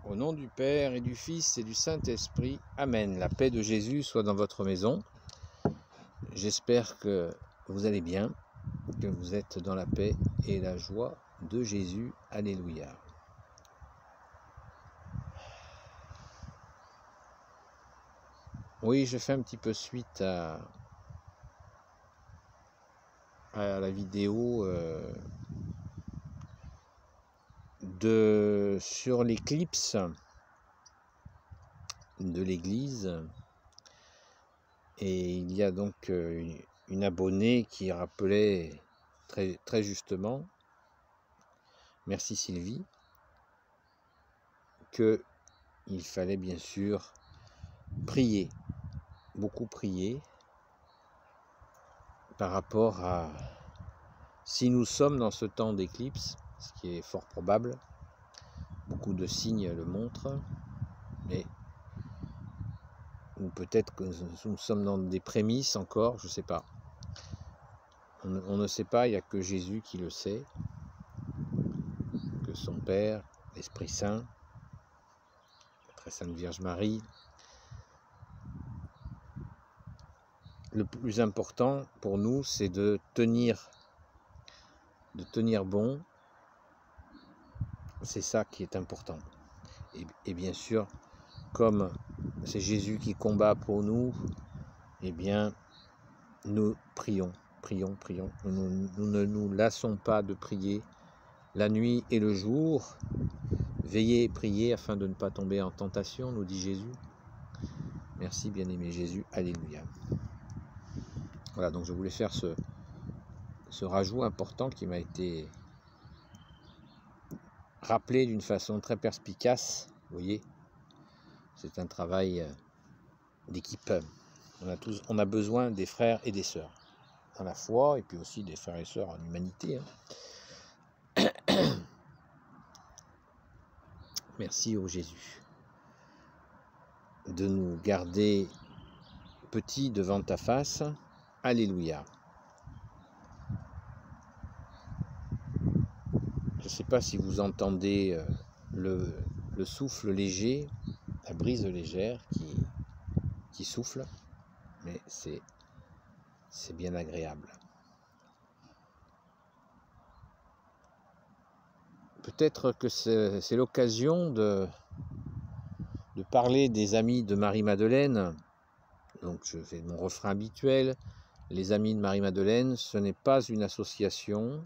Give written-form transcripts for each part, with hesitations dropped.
Au nom du Père et du Fils et du Saint-Esprit. Amen. La paix de Jésus soit dans votre maison. J'espère que vous allez bien, que vous êtes dans la paix et la joie de Jésus. Alléluia. Oui, je fais un petit peu suite à la vidéo sur l'éclipse de l'Église. Et il y a donc une abonnée qui rappelait très justement, merci Sylvie, qu'il fallait bien sûr prier, beaucoup prier, par rapport à si nous sommes dans ce temps d'éclipse, ce qui est fort probable, beaucoup de signes le montrent, mais ou peut-être que nous sommes dans des prémices encore, je ne sais pas. On ne sait pas, il n'y a que Jésus qui le sait, que son Père, l'Esprit Saint, la très sainte Vierge Marie. Le plus important pour nous, c'est de tenir bon. C'est ça qui est important. Et bien sûr, comme c'est Jésus qui combat pour nous, eh bien, nous prions. Nous ne nous lassons pas de prier la nuit et le jour. Veillez et priez afin de ne pas tomber en tentation, nous dit Jésus. Merci, bien-aimé Jésus. Alléluia. Voilà, donc je voulais faire ce rajout important qui m'a été rappelé d'une façon très perspicace. Vous voyez, c'est un travail d'équipe. On a besoin des frères et des sœurs dans la foi, et puis aussi des frères et sœurs en humanité. Merci au Jésus de nous garder petits devant ta face. Alléluia. Je ne sais pas si vous entendez le souffle léger, la brise légère qui souffle, mais c'est bien agréable. Peut-être que c'est l'occasion de parler des amis de Marie-Madeleine. Donc je fais mon refrain habituel. Les amis de Marie-Madeleine, ce n'est pas une association.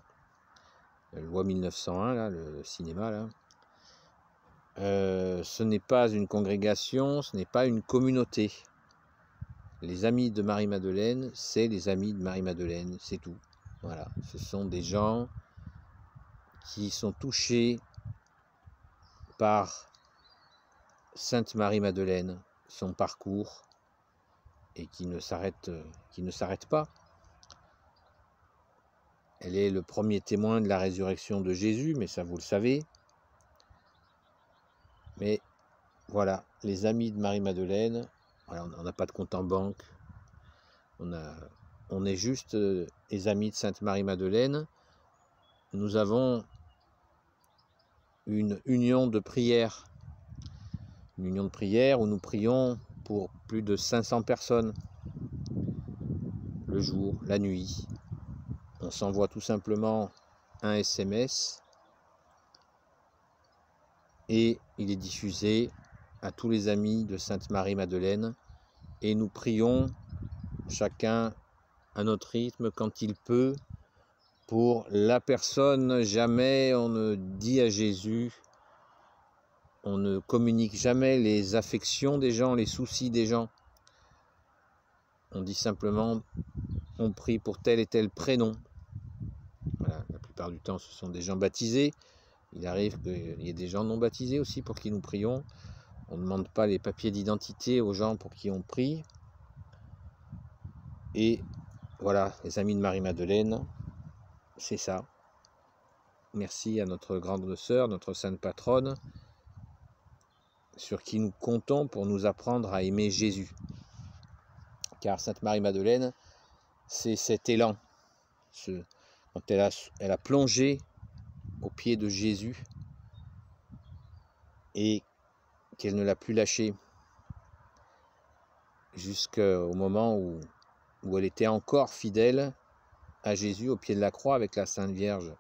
Loi 1901, là, le cinéma, là. Ce n'est pas une congrégation, ce n'est pas une communauté. Les amis de Marie-Madeleine, c'est les amis de Marie-Madeleine, c'est tout. Voilà, ce sont des gens qui sont touchés par Sainte Marie-Madeleine, son parcours, et qui ne s'arrête pas. Elle est le premier témoin de la résurrection de Jésus, mais ça vous le savez. Mais voilà, les amis de Marie-Madeleine, voilà, on n'a pas de compte en banque, on est juste les amis de Sainte Marie-Madeleine. Nous avons une union de prière où nous prions pour plus de 500 personnes le jour, la nuit. On s'envoie tout simplement un SMS et il est diffusé à tous les amis de Sainte Marie-Madeleine et nous prions chacun à notre rythme quand il peut pour la personne. Jamais on ne dit à Jésus, on ne communique jamais les affections des gens, les soucis des gens. On dit simplement, on prie pour tel et tel prénom. Voilà, la plupart du temps, ce sont des gens baptisés. Il arrive qu'il y ait des gens non baptisés aussi pour qui nous prions. On ne demande pas les papiers d'identité aux gens pour qui on prie. Et voilà, les amis de Marie-Madeleine, c'est ça. Merci à notre grande sœur, notre sainte patronne, sur qui nous comptons pour nous apprendre à aimer Jésus. Car Sainte Marie-Madeleine, c'est cet élan. Quand elle a plongé au pied de Jésus et qu'elle ne l'a plus lâché jusqu'au moment où elle était encore fidèle à Jésus au pied de la croix avec la Sainte Vierge,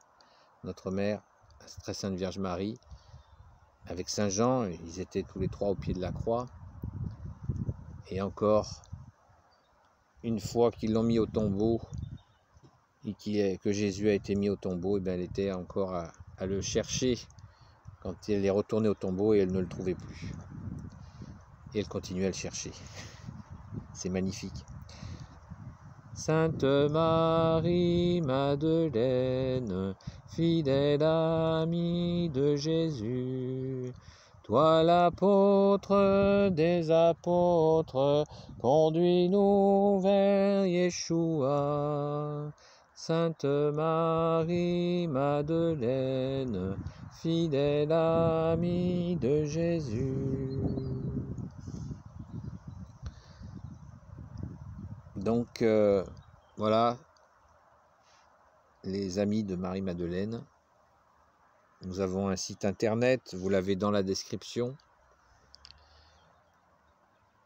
notre mère, la très Sainte Vierge Marie, avec Saint Jean. Ils étaient tous les trois au pied de la croix. Et encore, une fois qu'ils l'ont mis au tombeau et que Jésus a été mis au tombeau, et bien elle était encore à le chercher quand elle est retournée au tombeau et elle ne le trouvait plus. Et elle continuait à le chercher. C'est magnifique. Sainte Marie Madeleine, fidèle amie de Jésus, toi l'apôtre des apôtres, conduis-nous vers Yeshua. Sainte Marie Madeleine, fidèle amie de Jésus. Donc voilà, les amis de Marie-Madeleine. Nous avons un site internet, vous l'avez dans la description.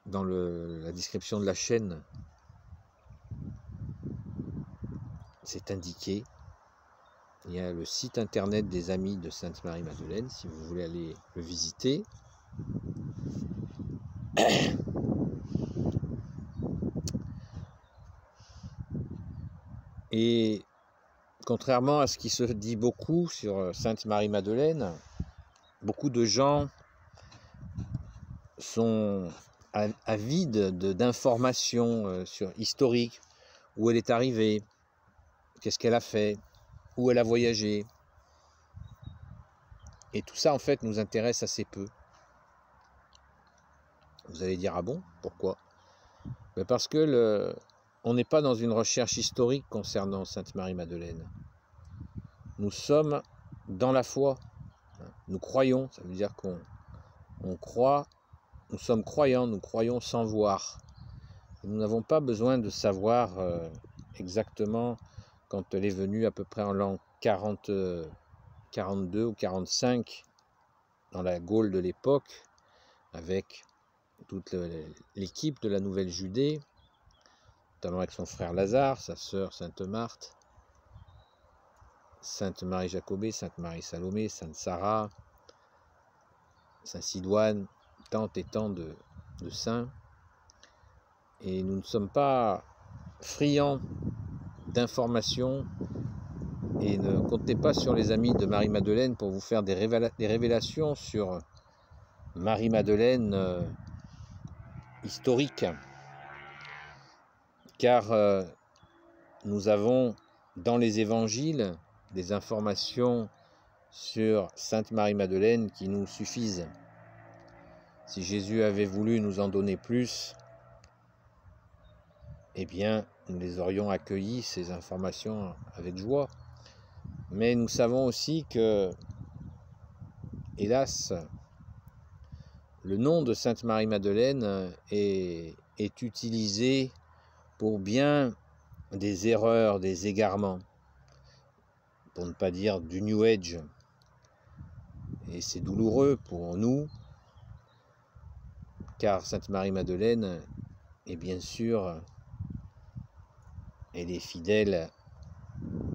Dans la description de la chaîne, c'est indiqué. Il y a le site internet des amis de Sainte Marie-Madeleine, si vous voulez aller le visiter. Et contrairement à ce qui se dit beaucoup sur Sainte Marie-Madeleine, beaucoup de gens sont avides d'informations historiques, où elle est arrivée, qu'est-ce qu'elle a fait, où elle a voyagé. Et tout ça, en fait, nous intéresse assez peu. Vous allez dire, ah bon, pourquoi? Mais parce que on n'est pas dans une recherche historique concernant Sainte Marie-Madeleine. Nous sommes dans la foi. Nous croyons, ça veut dire qu'on croit, nous sommes croyants, nous croyons sans voir. Et nous n'avons pas besoin de savoir exactement quand elle est venue à peu près en l'an 42 ou 45 dans la Gaule de l'époque, avec toute l'équipe de la Nouvelle Judée, notamment avec son frère Lazare, sa sœur Sainte Marthe, Sainte Marie Jacobée, Sainte Marie Salomé, Sainte Sarah, Saint Sidoine, tant et tant de saints. Et nous ne sommes pas friands d'informations et ne comptez pas sur les amis de Marie-Madeleine pour vous faire des révélations sur Marie-Madeleine historique. Car nous avons dans les évangiles des informations sur Sainte Marie-Madeleine qui nous suffisent. Si Jésus avait voulu nous en donner plus, eh bien, nous les aurions accueillis, ces informations, avec joie. Mais nous savons aussi que, hélas, le nom de Sainte Marie-Madeleine est utilisé pour bien des erreurs, des égarements, pour ne pas dire du New Age. Et c'est douloureux pour nous, car Sainte Marie-Madeleine est bien sûr, elle est fidèle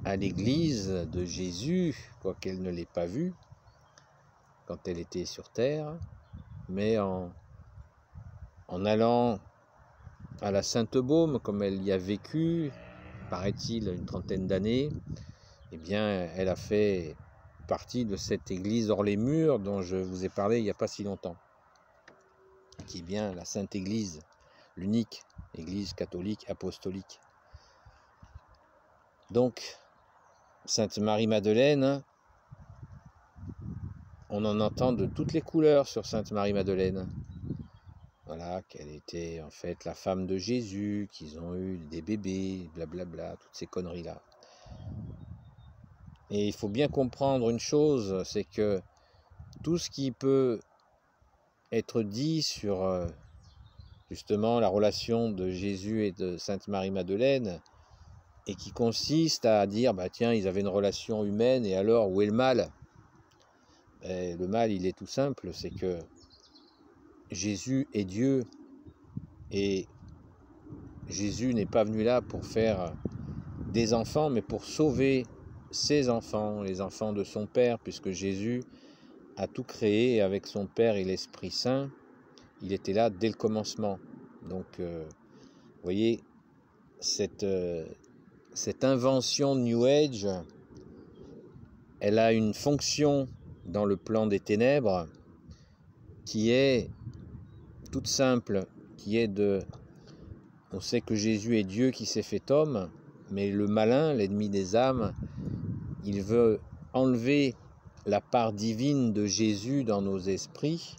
à l'Église de Jésus, quoiqu'elle ne l'ait pas vue quand elle était sur terre, mais en allant à la Sainte-Baume, comme elle y a vécu, paraît-il, une trentaine d'années, eh bien, elle a fait partie de cette église hors les murs dont je vous ai parlé il n'y a pas si longtemps, qui est bien la Sainte Église, l'unique église catholique apostolique. Donc, Sainte Marie-Madeleine, on en entend de toutes les couleurs sur Sainte Marie-Madeleine. Voilà, qu'elle était en fait la femme de Jésus, qu'ils ont eu des bébés, blablabla, toutes ces conneries-là. Et il faut bien comprendre une chose, c'est que tout ce qui peut être dit sur justement la relation de Jésus et de Sainte Marie-Madeleine, et qui consiste à dire, bah tiens, ils avaient une relation humaine, et alors, où est le mal? Et le mal, il est tout simple, c'est que Jésus est Dieu et Jésus n'est pas venu là pour faire des enfants, mais pour sauver ses enfants, les enfants de son Père, puisque Jésus a tout créé et avec son Père et l'Esprit Saint, il était là dès le commencement. Donc, vous voyez, cette invention New Age, elle a une fonction dans le plan des ténèbres qui est toute simple, qui est de... On sait que Jésus est Dieu qui s'est fait homme, mais le malin, l'ennemi des âmes, il veut enlever la part divine de Jésus dans nos esprits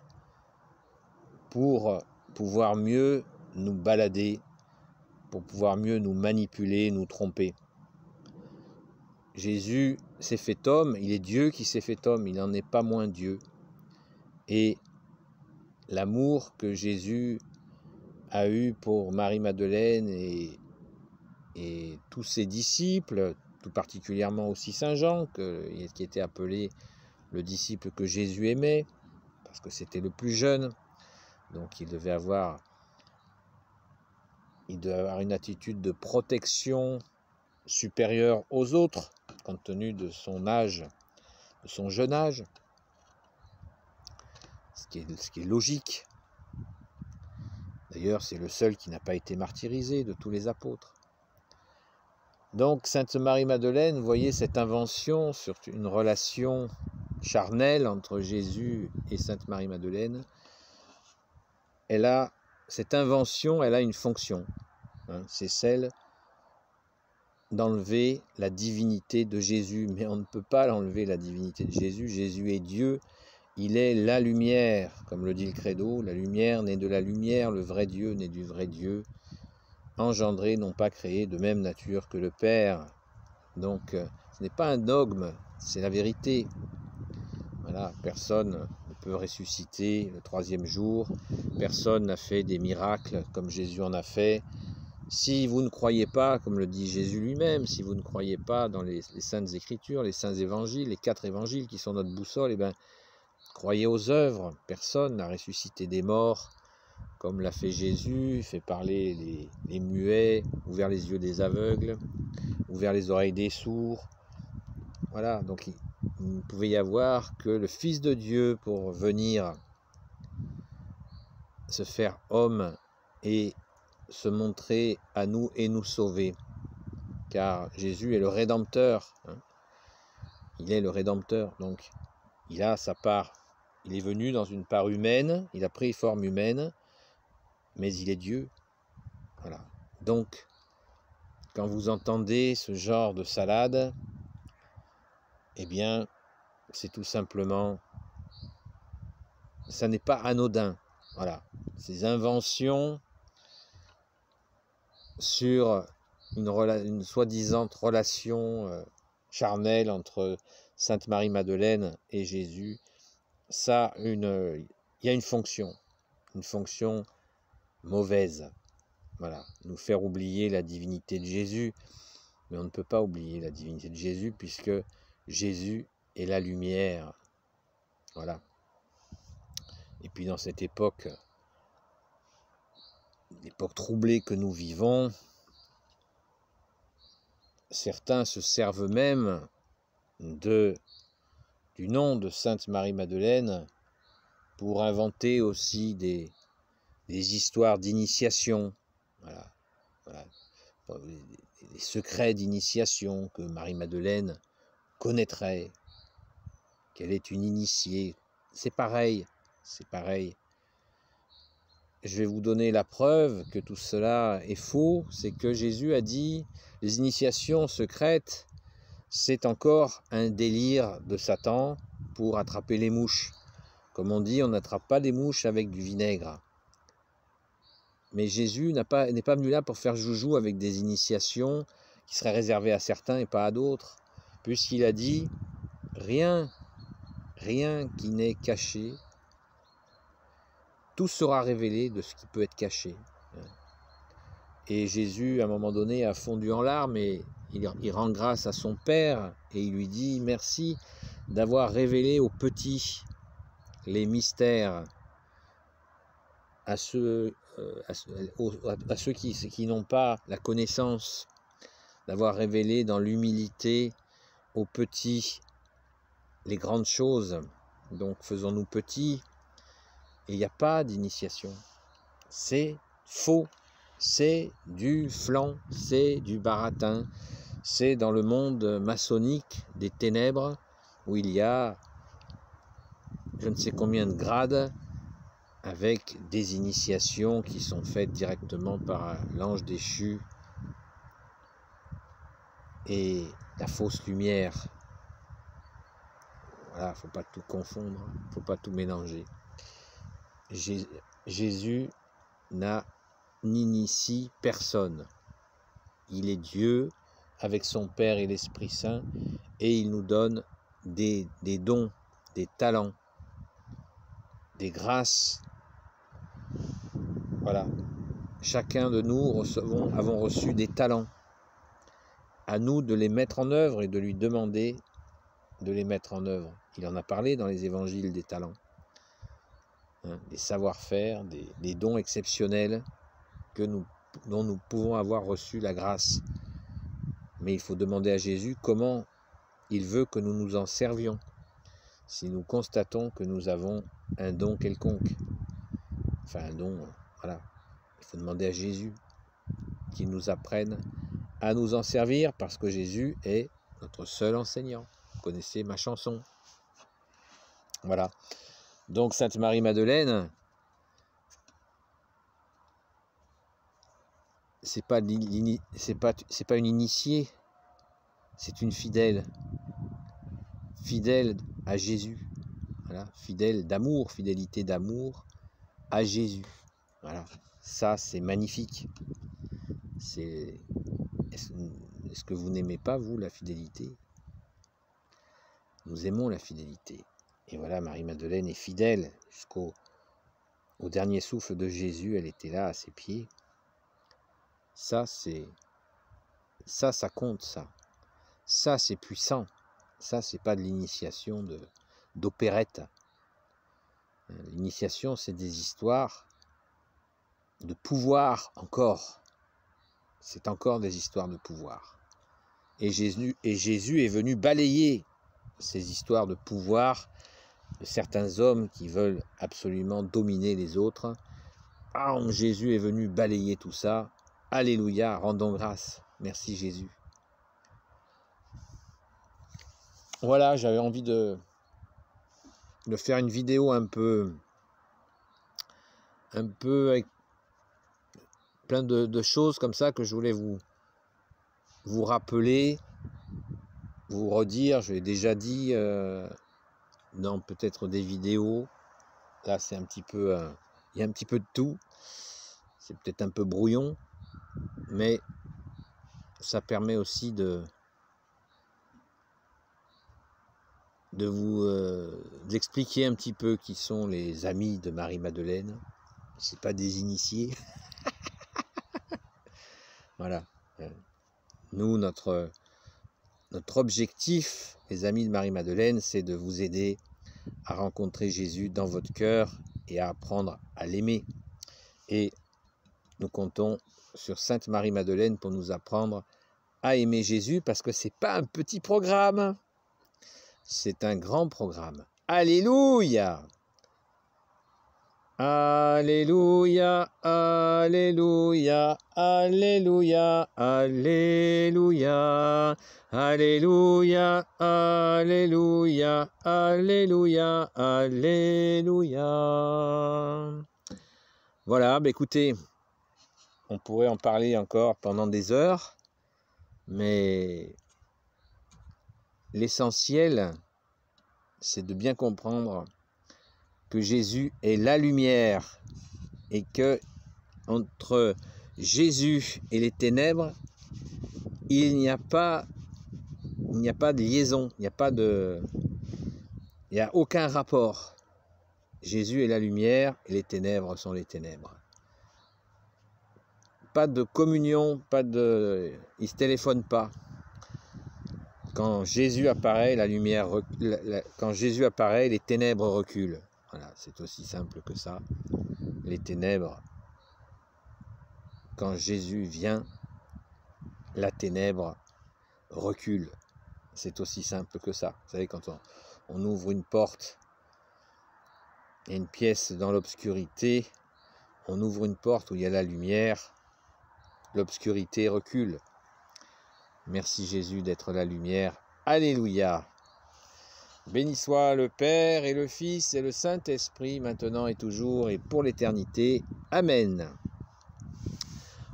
pour pouvoir mieux nous balader, pour pouvoir mieux nous manipuler, nous tromper. Jésus s'est fait homme, il est Dieu qui s'est fait homme, il n'en est pas moins Dieu. Et l'amour que Jésus a eu pour Marie-Madeleine et tous ses disciples, tout particulièrement aussi Saint Jean, qui était appelé le disciple que Jésus aimait, parce que c'était le plus jeune, donc il devait avoir une attitude de protection supérieure aux autres, compte tenu de son âge, de son jeune âge, ce qui est logique. D'ailleurs, c'est le seul qui n'a pas été martyrisé de tous les apôtres. Donc, Sainte Marie-Madeleine, vous voyez cette invention sur une relation charnelle entre Jésus et Sainte Marie-Madeleine, cette invention, elle a une fonction. C'est celle d'enlever la divinité de Jésus. Mais on ne peut pas l'enlever, la divinité de Jésus. Jésus est Dieu, il est la lumière, comme le dit le credo. La lumière naît de la lumière, le vrai Dieu naît du vrai Dieu, engendré, non pas créé, de même nature que le Père. Donc, ce n'est pas un dogme, c'est la vérité. Voilà, personne ne peut ressusciter le troisième jour, personne n'a fait des miracles comme Jésus en a fait. Si vous ne croyez pas, comme le dit Jésus lui-même, si vous ne croyez pas dans les saintes écritures, les saints évangiles, les 4 évangiles qui sont notre boussole, eh bien, croyez aux œuvres. Personne n'a ressuscité des morts comme l'a fait Jésus, fait parler les muets, ouvert les yeux des aveugles, ouvert les oreilles des sourds. Voilà, donc il ne pouvait y avoir que le Fils de Dieu pour venir se faire homme et se montrer à nous et nous sauver. Car Jésus est le Rédempteur. Il est le Rédempteur, donc il a sa part. Il est venu dans une part humaine, il a pris forme humaine, mais il est Dieu. Voilà. Donc, quand vous entendez ce genre de salade, eh bien, c'est tout simplement, ça n'est pas anodin. Voilà. Ces inventions sur une soi-disant relation charnelle entre Sainte Marie-Madeleine et Jésus, ça, il y a une fonction mauvaise. Voilà, nous faire oublier la divinité de Jésus, mais on ne peut pas oublier la divinité de Jésus puisque Jésus est la lumière. Voilà. Et puis dans cette époque, l'époque troublée que nous vivons, certains se servent même du nom de Sainte Marie-Madeleine pour inventer aussi des histoires d'initiation. Voilà. Les secrets d'initiation que Marie-Madeleine connaîtrait, qu'elle est une initiée. C'est pareil. Je vais vous donner la preuve que tout cela est faux, c'est que Jésus a dit les initiations secrètes, c'est encore un délire de Satan pour attraper les mouches. Comme on dit, on n'attrape pas les mouches avec du vinaigre. Mais Jésus n'est pas venu là pour faire joujou avec des initiations qui seraient réservées à certains et pas à d'autres, puisqu'il a dit rien qui n'est caché, tout sera révélé de ce qui peut être caché. Et Jésus, à un moment donné, a fondu en larmes et il rend grâce à son Père et il lui dit merci d'avoir révélé aux petits les mystères à ceux, à ceux qui n'ont pas la connaissance, d'avoir révélé dans l'humilité aux petits les grandes choses. Donc faisons-nous petits. Il n'y a pas d'initiation. C'est faux. C'est du flan, c'est du baratin. C'est dans le monde maçonnique des ténèbres où il y a je ne sais combien de grades avec des initiations qui sont faites directement par l'ange déchu et la fausse lumière. Voilà, faut pas tout confondre, faut pas tout mélanger. Jésus n'initie personne. Il est Dieu avec son Père et l'Esprit Saint et il nous donne des dons, des talents, des grâces. Voilà. Chacun de nous avons reçu des talents. À nous de les mettre en œuvre et de lui demander de les mettre en œuvre. Il en a parlé dans les évangiles des talents. Des savoir-faire, des dons exceptionnels dont nous pouvons avoir reçu la grâce. Mais il faut demander à Jésus comment il veut que nous nous en servions. Si nous constatons que nous avons un don quelconque, enfin un don, voilà, il faut demander à Jésus qu'il nous apprenne à nous en servir parce que Jésus est notre seul enseignant. Vous connaissez ma chanson. Voilà. Donc Sainte Marie-Madeleine, c'est pas une initiée, c'est une fidèle. Fidèle à Jésus. Voilà, fidèle d'amour, fidélité d'amour à Jésus. Voilà, ça c'est magnifique. Est-ce que vous n'aimez pas, vous, la fidélité? Nous aimons la fidélité. Et voilà, Marie-Madeleine est fidèle jusqu'au dernier souffle de Jésus. Elle était là à ses pieds. Ça compte, ça. Ça, c'est puissant. Ça, c'est pas de l'initiation d'opérette. L'initiation, c'est des histoires de pouvoir encore. C'est encore des histoires de pouvoir. Et Jésus est venu balayer ces histoires de pouvoir de certains hommes qui veulent absolument dominer les autres. Ah, Jésus est venu balayer tout ça. Alléluia, rendons grâce. Merci Jésus. Voilà, j'avais envie de faire une vidéo un peu avec plein de choses comme ça que je voulais vous rappeler, vous redire. Je l'ai déjà dit dans peut-être des vidéos. Là, c'est un petit peu, il y a un petit peu de tout. C'est peut-être un peu brouillon, mais ça permet aussi d'expliquer un petit peu qui sont les amis de Marie-Madeleine. C'est pas des initiés. Voilà. Nous, notre objectif, les amis de Marie-Madeleine, c'est de vous aider à rencontrer Jésus dans votre cœur et à apprendre à l'aimer. Et nous comptons sur Sainte Marie-Madeleine pour nous apprendre à aimer Jésus, parce que c'est pas un petit programme, c'est un grand programme. Alléluia! Alléluia, alléluia, alléluia, alléluia, alléluia, alléluia, alléluia, alléluia. Voilà, écoutez, on pourrait en parler encore pendant des heures, mais l'essentiel, c'est de bien comprendre que Jésus est la lumière et que entre Jésus et les ténèbres, il n'y a pas de liaison, il n'y a aucun rapport. Jésus est la lumière et les ténèbres sont les ténèbres. Pas de communion, ils ne se téléphonent pas. Quand Jésus apparaît, quand Jésus apparaît, les ténèbres reculent. Voilà, c'est aussi simple que ça. les ténèbres. Quand Jésus vient, la ténèbre recule. C'est aussi simple que ça. Vous savez, quand on ouvre une porte et une pièce dans l'obscurité, on ouvre une porte où il y a la lumière, l'obscurité recule. Merci Jésus d'être la lumière. Alléluia. Béni soit le Père et le Fils et le Saint-Esprit, maintenant et toujours et pour l'éternité. Amen.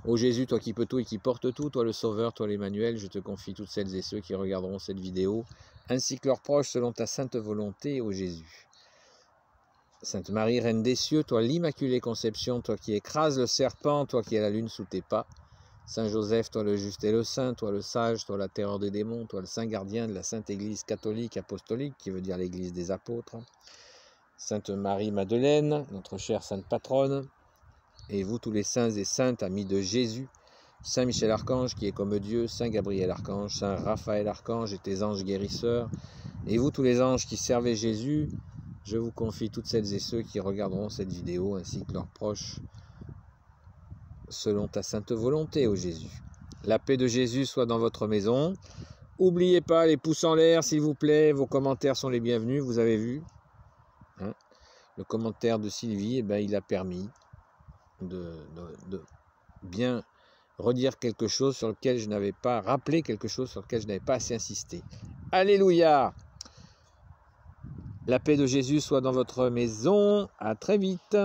Ô Jésus, toi qui peux tout et qui portes tout, toi le Sauveur, toi l'Emmanuel, je te confie toutes celles et ceux qui regarderont cette vidéo, ainsi que leurs proches, selon ta sainte volonté, ô Jésus. Sainte Marie, Reine des cieux, toi l'Immaculée Conception, toi qui écrases le serpent, toi qui as la lune sous tes pas. Saint Joseph, toi le juste et le saint, toi le sage, toi la terreur des démons, toi le saint gardien de la Sainte Église catholique apostolique, qui veut dire l'Église des apôtres. Sainte Marie Madeleine, notre chère sainte patronne, et vous tous les saints et saintes, amis de Jésus, Saint Michel Archange qui est comme Dieu, Saint Gabriel Archange, Saint Raphaël Archange et tes anges guérisseurs, et vous tous les anges qui servez Jésus, je vous confie toutes celles et ceux qui regarderont cette vidéo, ainsi que leurs proches, selon ta sainte volonté, ô Jésus. La paix de Jésus soit dans votre maison. N'oubliez pas les pouces en l'air, s'il vous plaît. Vos commentaires sont les bienvenus, vous avez vu. Hein, le commentaire de Sylvie, il a permis de bien redire quelque chose sur lequel je n'avais pas rappelé, quelque chose sur lequel je n'avais pas assez insisté. Alléluia! La paix de Jésus soit dans votre maison. À très vite.